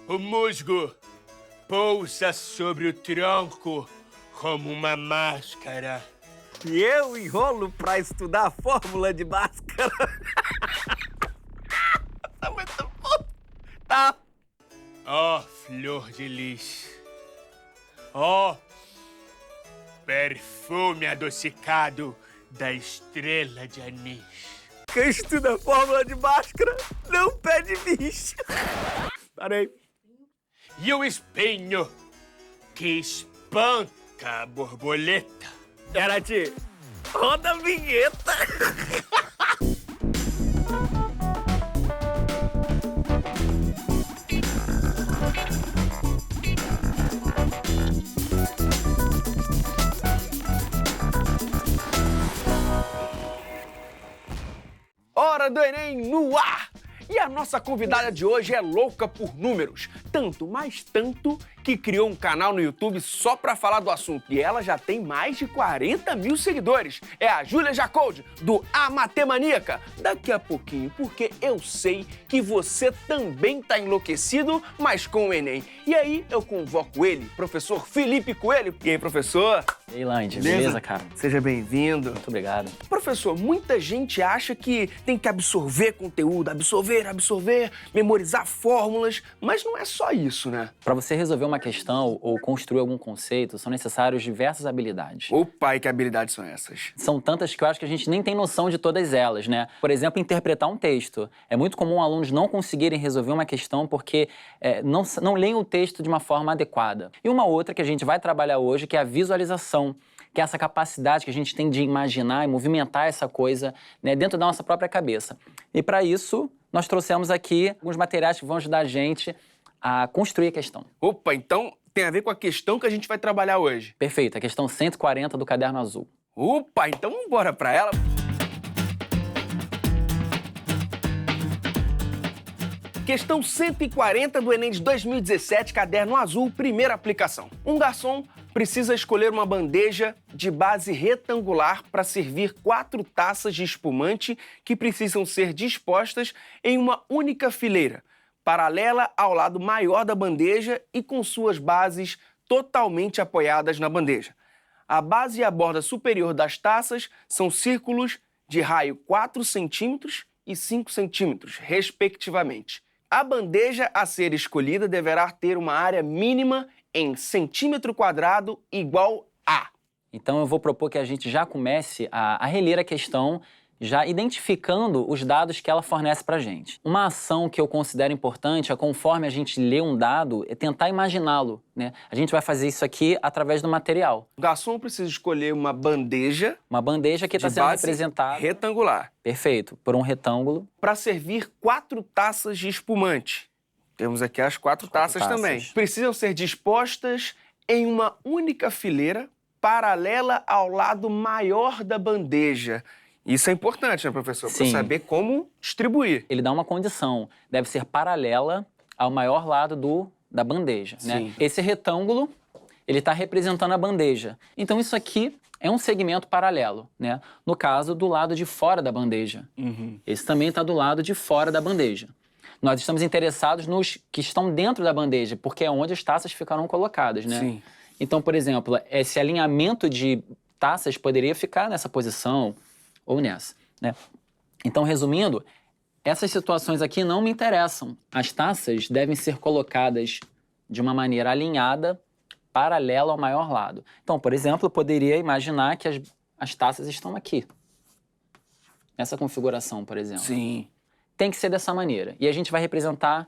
O musgo pousa sobre o tronco como uma máscara. E eu enrolo pra estudar a fórmula de Bhaskara. Tá muito bom. Tá. Ó, flor de lis. Ó, perfume adocicado da estrela de anis. Quem estuda a fórmula de Bhaskara não pede bicho. Parei. E o espinho que espanca a borboleta. Gerati, roda a vinheta. Hora do Enem no ar! E a nossa convidada de hoje é louca por números. Tanto, mas tanto, que criou um canal no YouTube só pra falar do assunto. E ela já tem mais de 40 mil seguidores. É a Júlia Jacoldi, do A Matemaníaca. Daqui a pouquinho, porque eu sei que você também tá enlouquecido, mas com o Enem. E aí eu convoco ele, professor Felipe Coelho. E aí, professor? E aí, Lange, beleza, cara? Seja bem-vindo. Muito obrigado. Professor, muita gente acha que tem que absorver conteúdo, absorver, memorizar fórmulas, mas não é só isso, né? Para você resolver uma questão ou construir algum conceito, são necessárias diversas habilidades. Opa, e que habilidades são essas? São tantas que eu acho que a gente nem tem noção de todas elas, né? Por exemplo, interpretar um texto. É muito comum alunos não conseguirem resolver uma questão porque não leem o texto de uma forma adequada. E uma outra que a gente vai trabalhar hoje, que é a visualização, que é essa capacidade que a gente tem de imaginar e movimentar essa coisa, né, dentro da nossa própria cabeça. E para isso, nós trouxemos aqui alguns materiais que vão ajudar a gente a construir a questão. Opa, então tem a ver com a questão que a gente vai trabalhar hoje. Perfeito, a questão 140 do Caderno Azul. Opa, então vamos embora para ela. Questão 140 do Enem de 2017, Caderno Azul, primeira aplicação. Um garçom precisa escolher uma bandeja de base retangular para servir 4 taças de espumante que precisam ser dispostas em uma única fileira, paralela ao lado maior da bandeja e com suas bases totalmente apoiadas na bandeja. A base e a borda superior das taças são círculos de raio 4 centímetros e 5 centímetros, respectivamente. A bandeja a ser escolhida deverá ter uma área mínima em centímetro quadrado igual a... Então eu vou propor que a gente já comece a reler a questão, já identificando os dados que ela fornece pra gente. Uma ação que eu considero importante é, conforme a gente lê um dado, é tentar imaginá-lo, né? A gente vai fazer isso aqui através do material. O garçom precisa escolher uma bandeja... Uma bandeja que está sendo representada... retangular. Perfeito, por um retângulo. Para servir 4 taças de espumante. Temos aqui as 4 taças também. Precisam ser dispostas em uma única fileira, paralela ao lado maior da bandeja. Isso é importante, né, professor? Para saber como distribuir. Ele dá uma condição. Deve ser paralela ao maior lado da bandeja, né? Esse retângulo, ele está representando a bandeja. Então, isso aqui é um segmento paralelo, né? No caso, do lado de fora da bandeja. Esse também está do lado de fora da bandeja. Nós estamos interessados nos que estão dentro da bandeja, porque é onde as taças ficarão colocadas, né? Sim. Então, por exemplo, esse alinhamento de taças poderia ficar nessa posição ou nessa, né? Então, resumindo, essas situações aqui não me interessam. As taças devem ser colocadas de uma maneira alinhada, paralela ao maior lado. Então, por exemplo, eu poderia imaginar que as taças estão aqui. Nessa configuração, por exemplo. Sim. Tem que ser dessa maneira. E a gente vai representar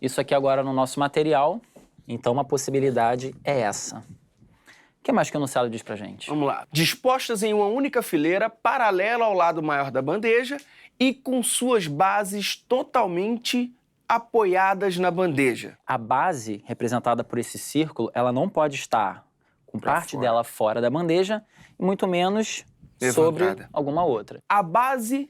isso aqui agora no nosso material. Então, uma possibilidade é essa. O que mais que o enunciado diz pra gente? Vamos lá. Dispostas em uma única fileira, paralela ao lado maior da bandeja e com suas bases totalmente apoiadas na bandeja. A base, representada por esse círculo, ela não pode estar com parte dela fora da bandeja e muito menos sobre alguma outra. A base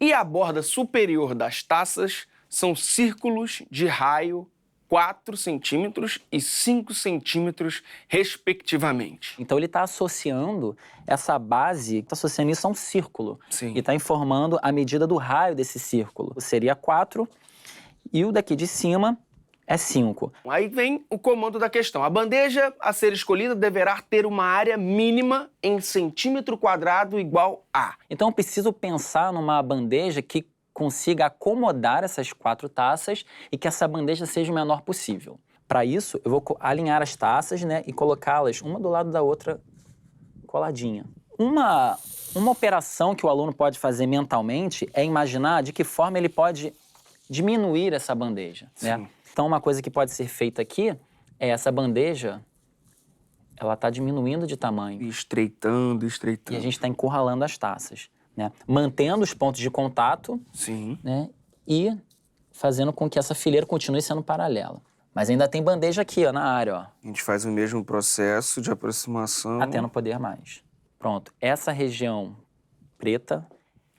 e a borda superior das taças são círculos de raio 4 centímetros e 5 centímetros, respectivamente. Então ele está associando essa base, está associando isso a um círculo. Sim. E está informando a medida do raio desse círculo. Seria 4, e o daqui de cima é 5. Aí vem o comando da questão. A bandeja a ser escolhida deverá ter uma área mínima em centímetro quadrado igual a... Então eu preciso pensar numa bandeja que consiga acomodar essas 4 taças e que essa bandeja seja o menor possível. Para isso, eu vou alinhar as taças, né, e colocá-las uma do lado da outra coladinha. Uma operação que o aluno pode fazer mentalmente é imaginar de que forma ele pode diminuir essa bandeja, né? Então, uma coisa que pode ser feita aqui é essa bandeja, ela está diminuindo de tamanho. Estreitando. E a gente está encurralando as taças, né? Mantendo os pontos de contato, Sim. né? E fazendo com que essa fileira continue sendo paralela. Mas ainda tem bandeja aqui, ó, na área, ó. A gente faz o mesmo processo de aproximação. Até não poder mais. Pronto. Essa região preta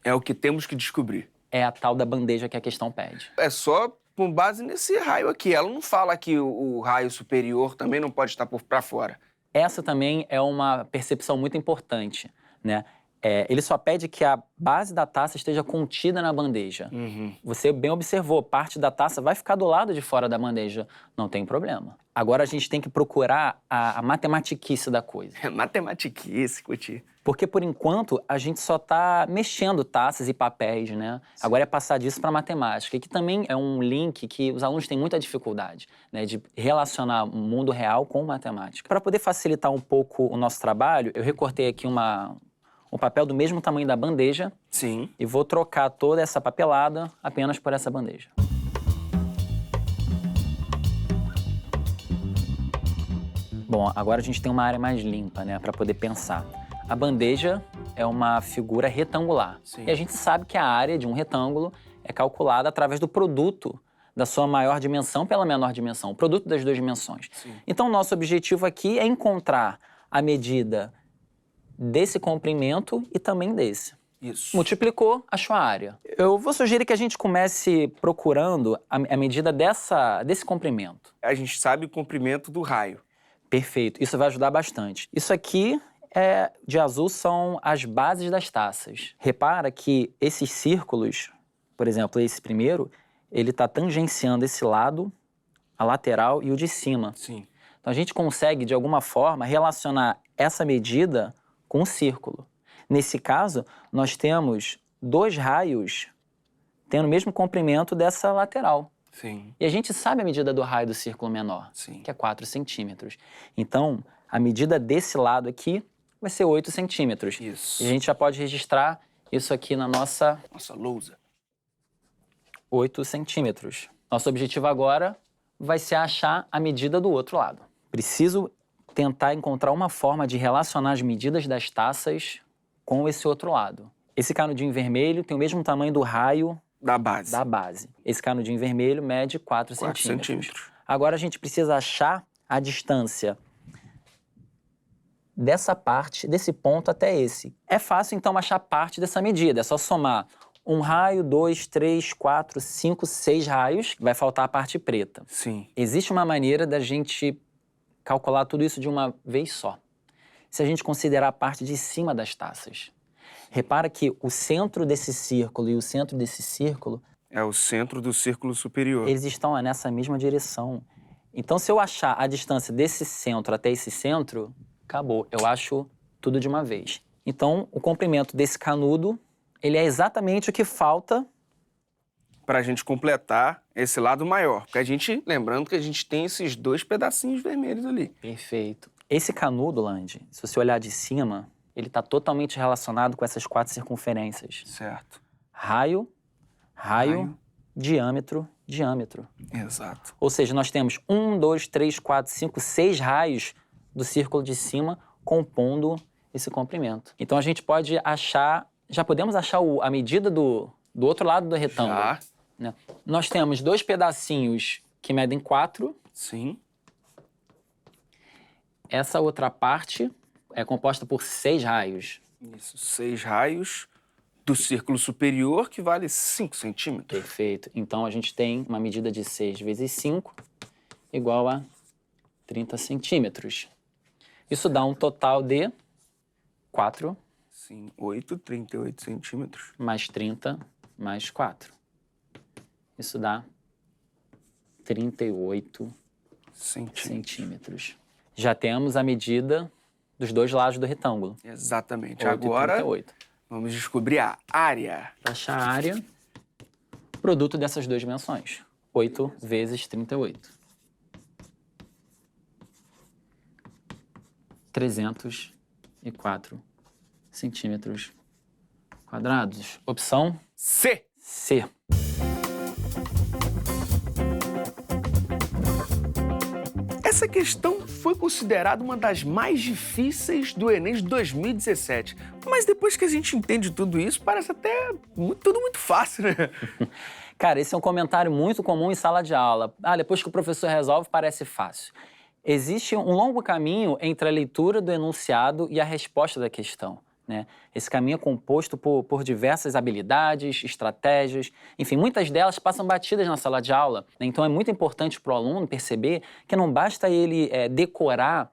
É o que temos que descobrir. é a tal da bandeja que a questão pede. É só com base nesse raio aqui. Ela não fala que o raio superior também não pode estar para fora. Essa também é uma percepção muito importante, né? Ele só pede que a base da taça esteja contida na bandeja. Você bem observou, parte da taça vai ficar do lado de fora da bandeja. Não tem problema. Agora a gente tem que procurar a matematiquice da coisa. É matematiquice, Coutinho. Porque, por enquanto, a gente só está mexendo taças e papéis, né? Sim. Agora é passar disso para matemática, que também é um link que os alunos têm muita dificuldade, né? De relacionar o mundo real com matemática. Para poder facilitar um pouco o nosso trabalho, eu recortei aqui um papel do mesmo tamanho da bandeja. Sim. E vou trocar toda essa papelada apenas por essa bandeja. Bom, agora a gente tem uma área mais limpa, né, para poder pensar. A bandeja é uma figura retangular. Sim. E a gente sabe que a área de um retângulo é calculada através do produto da sua maior dimensão pela menor dimensão, o produto das 2 dimensões. Sim. Então, nosso objetivo aqui é encontrar a medida desse comprimento e também desse. Isso. Multiplicou, achou a área. Eu vou sugerir que a gente comece procurando a medida desse comprimento. A gente sabe o comprimento do raio. Perfeito, isso vai ajudar bastante. Isso aqui, de azul, são as bases das taças. Repara que esses círculos, por exemplo, esse primeiro, ele está tangenciando esse lado, a lateral e o de cima. Sim. Então a gente consegue, de alguma forma, relacionar essa medida com o círculo. Nesse caso, nós temos 2 raios tendo o mesmo comprimento dessa lateral. Sim. E a gente sabe a medida do raio do círculo menor, Sim. que é 4 centímetros. Então, a medida desse lado aqui vai ser 8 centímetros. Isso. E a gente já pode registrar isso aqui na nossa lousa. 8 centímetros. Nosso objetivo agora vai ser achar a medida do outro lado. Preciso tentar encontrar uma forma de relacionar as medidas das taças com esse outro lado. Esse canudinho vermelho tem o mesmo tamanho do raio da base. Esse canudinho vermelho mede 4 centímetros. Agora a gente precisa achar a distância dessa parte, desse ponto até esse. É fácil, então, achar parte dessa medida. É só somar 1 raio, 2, 3, 4, 5, 6 raios. Vai faltar a parte preta. Sim. Existe uma maneira da gente calcular tudo isso de uma vez só. Se a gente considerar a parte de cima das taças. Repara que o centro desse círculo e o centro desse círculo... É o centro do círculo superior. Eles estão nessa mesma direção. Então, se eu achar a distância desse centro até esse centro, acabou. Eu acho tudo de uma vez. Então, o comprimento desse canudo, ele é exatamente o que falta... para a gente completar esse lado maior. Porque lembrando que a gente tem esses 2 pedacinhos vermelhos ali. Perfeito. Esse canudo, Lange, se você olhar de cima, ele está totalmente relacionado com essas 4 circunferências. Certo. Raio, diâmetro, diâmetro. Exato. Ou seja, nós temos 1, 2, 3, 4, 5, 6 raios do círculo de cima compondo esse comprimento. Então a gente pode achar, já podemos achar a medida do outro lado do retângulo. Já. Né? Nós temos 2 pedacinhos que medem 4. Sim. Essa outra parte é composta por 6 raios. Isso, 6 raios do círculo superior, que vale 5 centímetros. Perfeito. Então, a gente tem uma medida de 6 vezes 5 igual a 30 centímetros. Isso dá um total de 4. Sim, 38 centímetros. Mais 30, mais 4. Isso dá 38 centímetros. Já temos a medida dos dois lados do retângulo. Exatamente. 8,38. Agora, vamos descobrir a área. Achar a área, produto dessas duas dimensões. 8 vezes 38. 304 centímetros quadrados. Opção C. C. Essa questão foi considerada uma das mais difíceis do Enem de 2017. Mas depois que a gente entende tudo isso, parece até tudo muito fácil, né? Cara, esse é um comentário muito comum em sala de aula. Depois que o professor resolve, parece fácil. Existe um longo caminho entre a leitura do enunciado e a resposta da questão, né? Esse caminho é composto por diversas habilidades, estratégias, enfim, muitas delas passam batidas na sala de aula, né? Então é muito importante para o aluno perceber que não basta ele decorar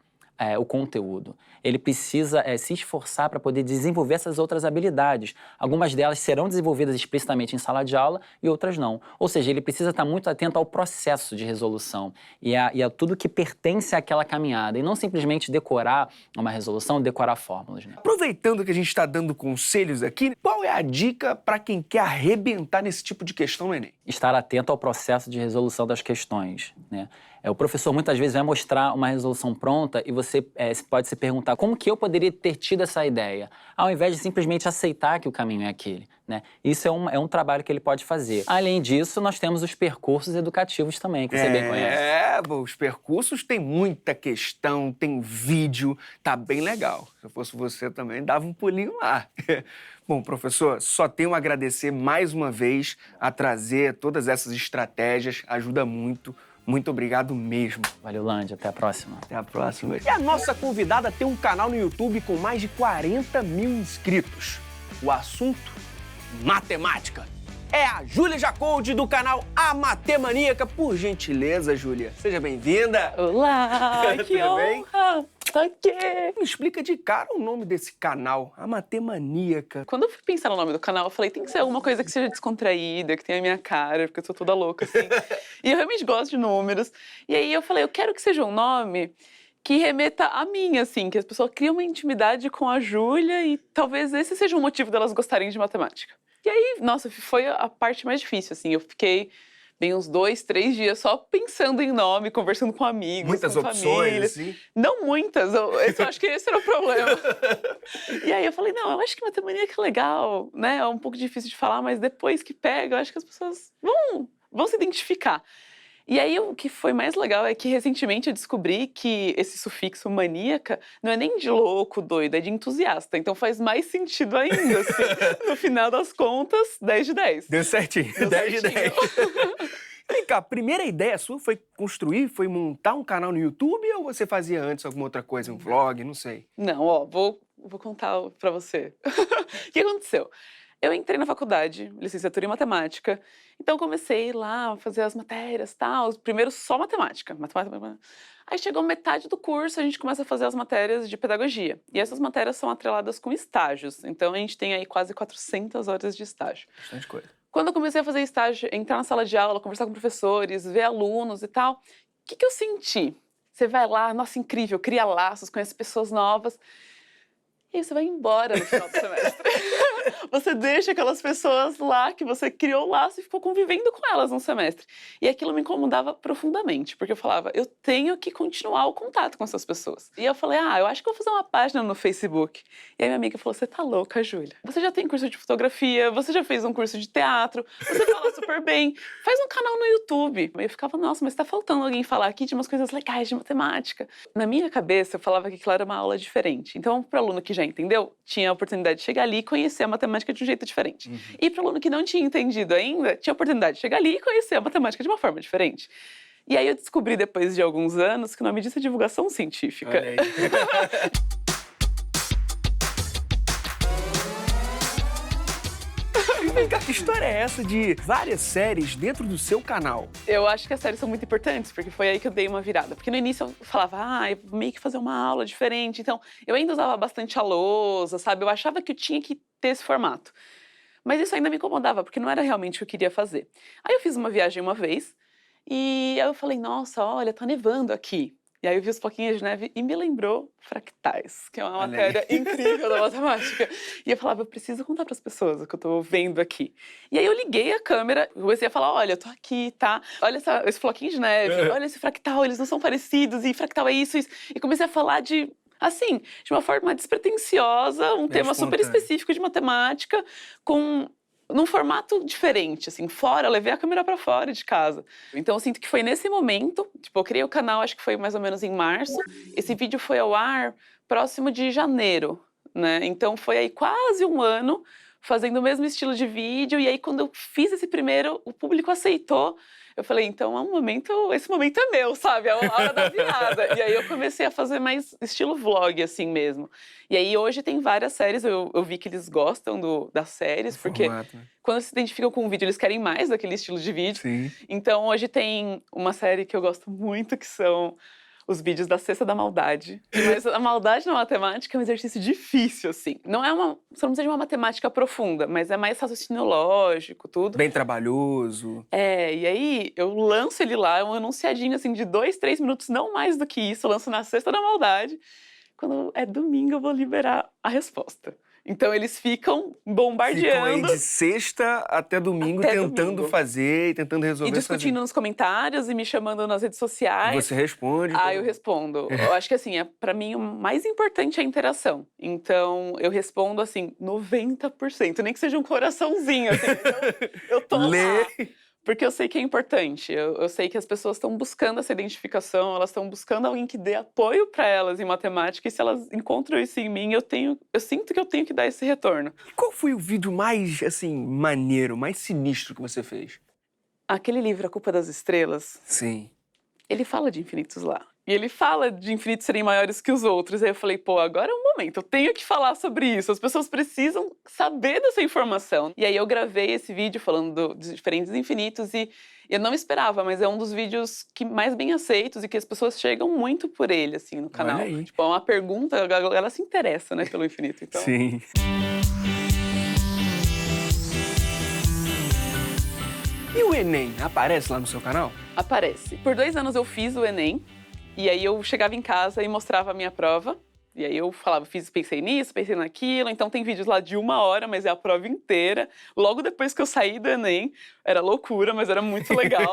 o conteúdo. Ele precisa se esforçar para poder desenvolver essas outras habilidades. Algumas delas serão desenvolvidas explicitamente em sala de aula e outras não. Ou seja, ele precisa estar muito atento ao processo de resolução e a tudo que pertence àquela caminhada, e não simplesmente decorar uma resolução, decorar fórmulas, né? Aproveitando que a gente está dando conselhos aqui, qual é a dica para quem quer arrebentar nesse tipo de questão no Enem? Estar atento ao processo de resolução das questões, né? O professor muitas vezes vai mostrar uma resolução pronta e você pode se perguntar como que eu poderia ter tido essa ideia, ao invés de simplesmente aceitar que o caminho é aquele, né? Isso é um trabalho que ele pode fazer. Além disso, nós temos os percursos educativos também, que você bem conhece. Os percursos tem muita questão, tem vídeo, tá bem legal. Se eu fosse você também, dava um pulinho lá. Bom, professor, só tenho a agradecer mais uma vez a trazer todas essas estratégias, ajuda muito. Muito obrigado mesmo. Valeu, Lândia. Até a próxima. Até a próxima. E a nossa convidada tem um canal no YouTube com mais de 40 mil inscritos. O assunto? Matemática. É a Júlia Jacoldi, do canal A Matemaníaca. Por gentileza, Júlia, seja bem-vinda. Olá, que Tudo bem? honra! Tô aqui! Me explica de cara o nome desse canal, A Matemaníaca. Quando eu fui pensar no nome do canal, eu falei, tem que ser alguma coisa que seja descontraída, que tenha a minha cara, porque eu sou toda louca, assim. E eu realmente gosto de números. E aí eu falei, eu quero que seja um nome que remeta a mim, assim, que as pessoas criam uma intimidade com a Júlia e talvez esse seja um motivo delas gostarem de matemática. E aí, nossa, foi a parte mais difícil, assim. Eu fiquei bem uns 2, 3 dias só pensando em nome, conversando com amigos, Muitas com opções, família. assim? Não muitas, eu acho que esse era o problema. E aí eu falei, não, eu acho que matemaníaca é legal, né? É um pouco difícil de falar, mas depois que pega, eu acho que as pessoas vão se identificar. E aí o que foi mais legal é que recentemente eu descobri que esse sufixo maníaca não é nem de louco, doido, é de entusiasta. Então faz mais sentido ainda, assim. No final das contas, 10 de 10. Deu certinho, 10 de 10. Vem cá, a primeira ideia sua foi foi montar um canal no YouTube ou você fazia antes alguma outra coisa, um vlog, não sei? Não, vou contar pra você. O que aconteceu? Eu entrei na faculdade, licenciatura em matemática, então comecei lá a fazer as matérias e tal, primeiro só matemática. Aí chegou metade do curso, a gente começa a fazer as matérias de pedagogia. E essas matérias são atreladas com estágios, então a gente tem aí quase 400 horas de estágio. Bastante coisa. Quando eu comecei a fazer estágio, entrar na sala de aula, conversar com professores, ver alunos e tal, o que eu senti? Você vai lá, nossa, incrível, cria laços, conhece pessoas novas, e aí você vai embora no final do semestre. Você deixa aquelas pessoas lá que você criou o laço e ficou convivendo com elas um semestre. E aquilo me incomodava profundamente, porque eu falava, eu tenho que continuar o contato com essas pessoas. E eu falei, eu acho que eu vou fazer uma página no Facebook. E aí minha amiga falou, você tá louca, Júlia? Você já tem curso de fotografia, você já fez um curso de teatro, você fala super bem, faz um canal no YouTube. E eu ficava, nossa, mas tá faltando alguém falar aqui de umas coisas legais de matemática. Na minha cabeça, eu falava que aquilo era uma aula diferente. Então, para o aluno que já entendeu, tinha a oportunidade de chegar ali e conhecer a matemática de um jeito diferente. E para o aluno que não tinha entendido ainda, tinha a oportunidade de chegar ali e conhecer a matemática de uma forma diferente. E aí eu descobri, depois de alguns anos, que o nome disso é divulgação científica. Olha aí. Vem cá, que história é essa de várias séries dentro do seu canal? Eu acho que as séries são muito importantes, porque foi aí que eu dei uma virada. Porque no início eu falava, eu vou meio que fazer uma aula diferente. Então, eu ainda usava bastante a lousa, sabe? Eu achava que eu tinha que ter esse formato. Mas isso ainda me incomodava, porque não era realmente o que eu queria fazer. Aí eu fiz uma viagem uma vez, E aí eu falei, nossa, olha, tá nevando aqui. E aí eu vi os floquinhos de neve e me lembrou fractais, que é uma Olha aí. matéria incrível da matemática. E eu falava, eu preciso contar para as pessoas o que eu tô vendo aqui. E aí eu liguei a câmera, comecei a falar, olha, eu tô aqui, tá? Olha esse floquinho de neve, olha esse fractal, eles não são parecidos, e fractal é isso, isso. E comecei a falar de, assim, de uma forma despretensiosa, um tema super espontâneo. específico de matemática, num formato diferente, assim, fora, eu levei a câmera pra fora de casa. Então eu sinto que foi nesse momento, tipo, eu criei o canal, acho que foi mais ou menos em março, esse vídeo foi ao ar próximo de janeiro, né? Então foi aí quase um ano fazendo o mesmo estilo de vídeo, e aí quando eu fiz esse primeiro, o público aceitou. Eu falei, então esse momento é meu, sabe? É a hora da virada. E aí eu comecei a fazer mais estilo vlog, assim mesmo. E aí hoje tem várias séries, eu vi que eles gostam das séries, porque Formato, né? quando se identificam com um vídeo, eles querem mais daquele estilo de vídeo. Sim. Então hoje tem uma série que eu gosto muito, que são os vídeos da Cesta da Maldade. Mas a maldade na matemática é um exercício difícil, assim. Você não precisa de uma matemática profunda, mas é mais raciocínio lógico, tudo. Bem trabalhoso. E aí eu lanço ele lá, é um enunciadinho assim de 2, 3 minutos, não mais do que isso, eu lanço na Cesta da Maldade. Quando é domingo eu vou liberar a resposta. Então eles ficam bombardeando. Ficam aí de sexta até domingo Até tentando domingo. fazer e tentando resolver E discutindo nos comentários e me chamando nas redes sociais. sozinho. Você responde. Eu respondo. Eu acho que assim, pra mim o mais importante é a interação. Então eu respondo assim, 90%, nem que seja um coraçãozinho, assim. Então, eu tô lá. Lê. Porque eu sei que é importante, eu sei que as pessoas estão buscando essa identificação, elas estão buscando alguém que dê apoio para elas em matemática, e se elas encontram isso em mim, eu sinto que eu tenho que dar esse retorno. E qual foi o vídeo mais, assim, maneiro, mais sinistro que você fez? Aquele livro, A Culpa das Estrelas, Sim. ele fala de infinitos lá. E ele fala de infinitos serem maiores que os outros. Aí eu falei, pô, agora é um momento, eu tenho que falar sobre isso. As pessoas precisam saber dessa informação. E aí eu gravei esse vídeo falando dos diferentes infinitos e eu não esperava, mas é um dos vídeos que mais bem aceitos e que as pessoas chegam muito por ele, assim, no canal. Olha aí. Tipo, é uma pergunta, ela se interessa, né, pelo infinito. Então, Sim. E o Enem aparece lá no seu canal? aparece. Por 2 anos eu fiz o Enem. E aí eu chegava em casa e mostrava a minha prova. E aí eu falava, pensei nisso, pensei naquilo. Então tem vídeos lá de 1 hora, mas é a prova inteira. Logo depois que eu saí do Enem, era loucura, mas era muito legal.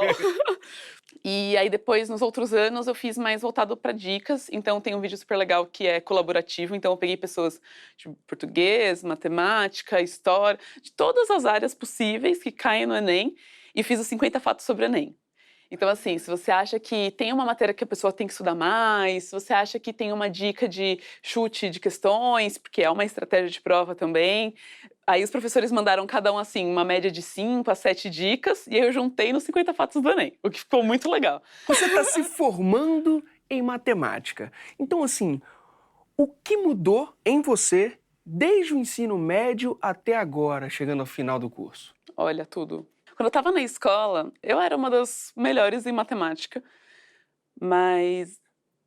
E aí depois, nos outros anos, eu fiz mais voltado para dicas. Então tem um vídeo super legal que é colaborativo. Então eu peguei pessoas de português, matemática, história, de todas as áreas possíveis que caem no Enem. E fiz os 50 fatos sobre o Enem. Então, assim, se você acha que tem uma matéria que a pessoa tem que estudar mais, se você acha que tem uma dica de chute de questões, porque é uma estratégia de prova também, aí os professores mandaram cada um, assim, uma média de 5 a 7 dicas, e aí eu juntei nos 50 fatos do Enem, o que ficou muito legal. Você está se formando em matemática. Então, assim, o que mudou em você desde o ensino médio até agora, chegando ao final do curso? Olha, tudo. Quando eu estava na escola, eu era uma das melhores em matemática, mas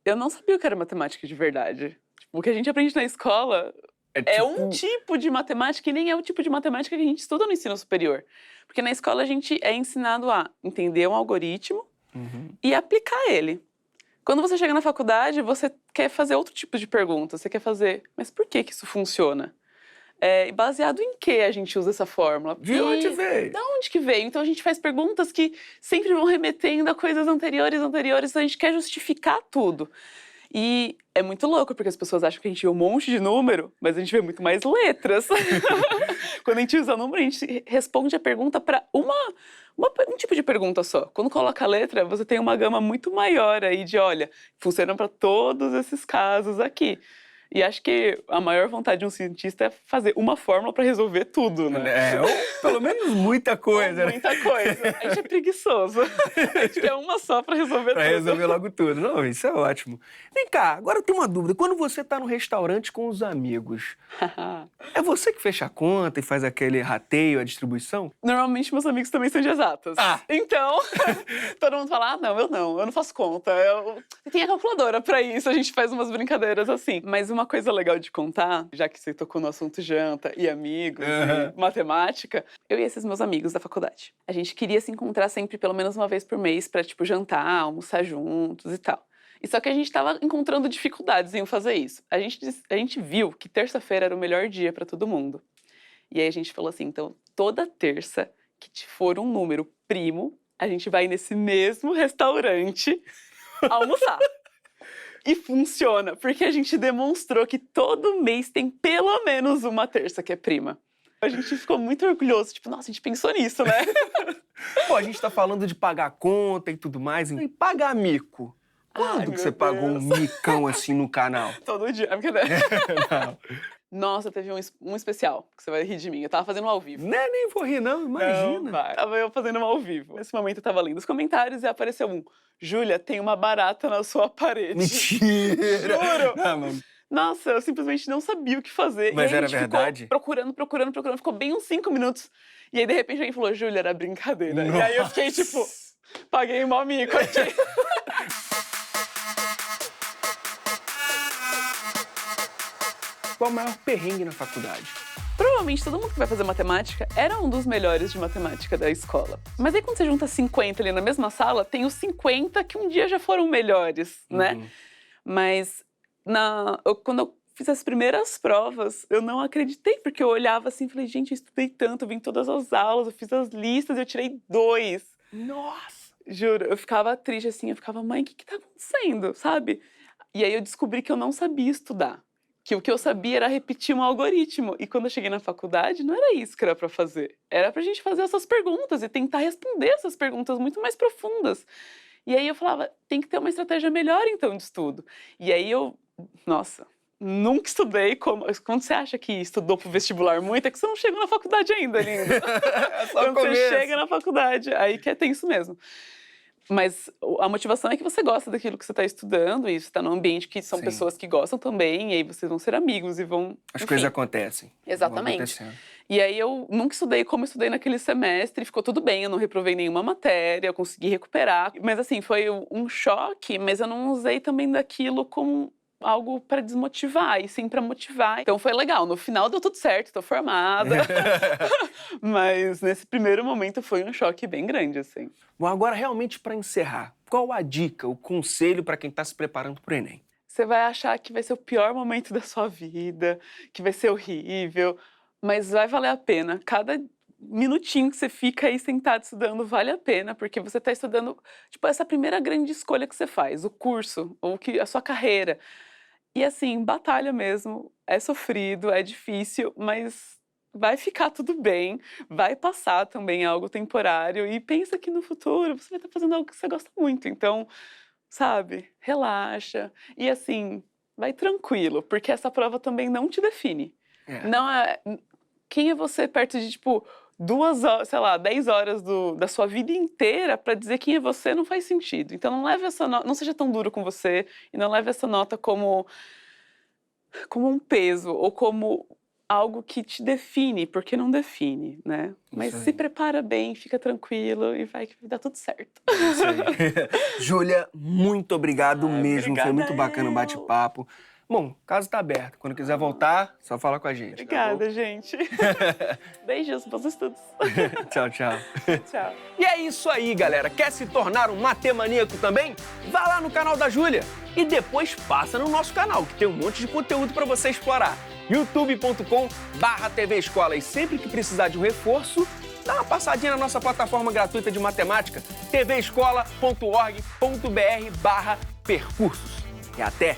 eu não sabia o que era matemática de verdade. Tipo, o que a gente aprende na escola é um tipo de matemática e nem é o tipo de matemática que a gente estuda no ensino superior. Porque na escola a gente é ensinado a entender um algoritmo e aplicar ele. Quando você chega na faculdade, você quer fazer outro tipo de pergunta. Você quer fazer, mas por que isso funciona? Baseado em que a gente usa essa fórmula? De onde veio? Da onde que veio? Então a gente faz perguntas que sempre vão remetendo a coisas anteriores, então a gente quer justificar tudo. E é muito louco, porque as pessoas acham que a gente vê um monte de número, mas a gente vê muito mais letras. Quando a gente usa número, a gente responde a pergunta para um tipo de pergunta só. Quando coloca a letra, você tem uma gama muito maior aí de, olha, funciona para todos esses casos aqui. E acho que a maior vontade de um cientista é fazer uma fórmula para resolver tudo, né? Ou pelo menos muita coisa, né? Muita coisa. A gente é preguiçoso. A gente quer uma só para resolver Pra tudo. resolver logo tudo. Não, isso é ótimo. Vem cá, agora eu tenho uma dúvida. Quando você tá no restaurante com os amigos, é você que fecha a conta e faz aquele rateio, a distribuição? Normalmente meus amigos também são de exatas. Então, todo mundo fala, eu não faço conta. Tem a calculadora para isso, a gente faz umas brincadeiras assim. Mas uma coisa legal de contar, já que você tocou no assunto janta e amigos e matemática. Eu e esses meus amigos da faculdade. A gente queria se encontrar sempre, pelo menos uma vez por mês, pra, tipo, jantar, almoçar juntos e tal. E só que a gente tava encontrando dificuldades em fazer isso. A gente viu que terça-feira era o melhor dia pra todo mundo. E aí a gente falou assim, então, toda terça que for um número primo, a gente vai nesse mesmo restaurante almoçar. E funciona, porque a gente demonstrou que todo mês tem pelo menos uma terça que é prima. A gente ficou muito orgulhoso, tipo, nossa, a gente pensou nisso, né? Pô, a gente tá falando de pagar conta e tudo mais. E pagar mico? Quando que você pagou um micão assim no canal? Todo dia. Nossa, teve um especial, que você vai rir de mim. Eu tava fazendo um ao vivo. Né, nem vou rir, não, imagina. Não, vai. Tava eu fazendo um ao vivo. Nesse momento eu tava lendo os comentários e apareceu um. Júlia, tem uma barata na sua parede. Mentira! Juro! Não, mano. Nossa, eu simplesmente não sabia o que fazer. Mas e aí era a gente verdade? ficou procurando. Ficou bem uns 5 minutos. E aí, de repente, alguém falou, Júlia, era brincadeira. E aí eu fiquei, tipo, paguei mó mico aqui. Qual o maior perrengue na faculdade? Provavelmente todo mundo que vai fazer matemática era um dos melhores de matemática da escola. Mas aí quando você junta 50 ali na mesma sala, tem os 50 que um dia já foram melhores, né? Mas quando eu fiz as primeiras provas, eu não acreditei, porque eu olhava assim e falei, gente, eu estudei tanto, eu vim em todas as aulas, eu fiz as listas e eu tirei 2. Nossa! Juro, eu ficava triste assim, eu ficava, mãe, o que tá acontecendo, sabe? E aí eu descobri que eu não sabia estudar. Que o que eu sabia era repetir um algoritmo. E quando eu cheguei na faculdade, não era isso que era pra fazer. Era pra gente fazer essas perguntas e tentar responder essas perguntas muito mais profundas. E aí eu falava, tem que ter uma estratégia melhor, então, de estudo. E aí nossa, nunca estudei como... Quando você acha que estudou pro vestibular muito, é que você não chegou na faculdade ainda, lindo. É só quando você chega na faculdade, aí que é tenso mesmo. Mas a motivação é que você gosta daquilo que você está estudando e você está num ambiente que são pessoas que gostam também, e aí vocês vão ser amigos e vão... As coisas acontecem. Exatamente. E aí eu nunca estudei como estudei naquele semestre, ficou tudo bem, eu não reprovei nenhuma matéria, eu consegui recuperar. Mas assim, foi um choque, mas eu não usei também daquilo como algo para desmotivar, e sim para motivar. Então foi legal, no final deu tudo certo, tô formada. Mas nesse primeiro momento foi um choque bem grande, assim. Bom, agora realmente para encerrar, qual a dica, o conselho para quem tá se preparando pro Enem? Você vai achar que vai ser o pior momento da sua vida, que vai ser horrível, mas vai valer a pena. Cada minutinho que você fica aí sentado estudando vale a pena, porque você tá estudando, tipo, essa primeira grande escolha que você faz, o curso, ou a sua carreira. E assim, batalha mesmo, é sofrido, é difícil, mas vai ficar tudo bem, vai passar também algo temporário e pensa que no futuro você vai estar fazendo algo que você gosta muito. Então, sabe, relaxa e assim, vai tranquilo, porque essa prova também não te define. Não é... Quem é você perto de, tipo, 2 horas, sei lá, 10 horas da sua vida inteira para dizer quem é você não faz sentido. Então não leve essa nota, não seja tão duro com você e não leve essa nota como um peso ou como algo que te define, porque não define, né? Mas se prepara bem, fica tranquilo e vai dar tudo certo. Isso aí. Júlia, muito obrigado mesmo, foi muito bacana o bate-papo. Bom, o caso tá aberto. Quando quiser voltar, só fala com a gente. Obrigada, tá gente. Beijos, bons estudos. Tchau, tchau. Tchau. E é isso aí, galera. Quer se tornar um matemaníaco também? Vá lá no canal da Júlia e depois passa no nosso canal, que tem um monte de conteúdo para você explorar. youtube.com/TV Escola. E sempre que precisar de um reforço, dá uma passadinha na nossa plataforma gratuita de matemática, tvescola.org.br/percursos. E até!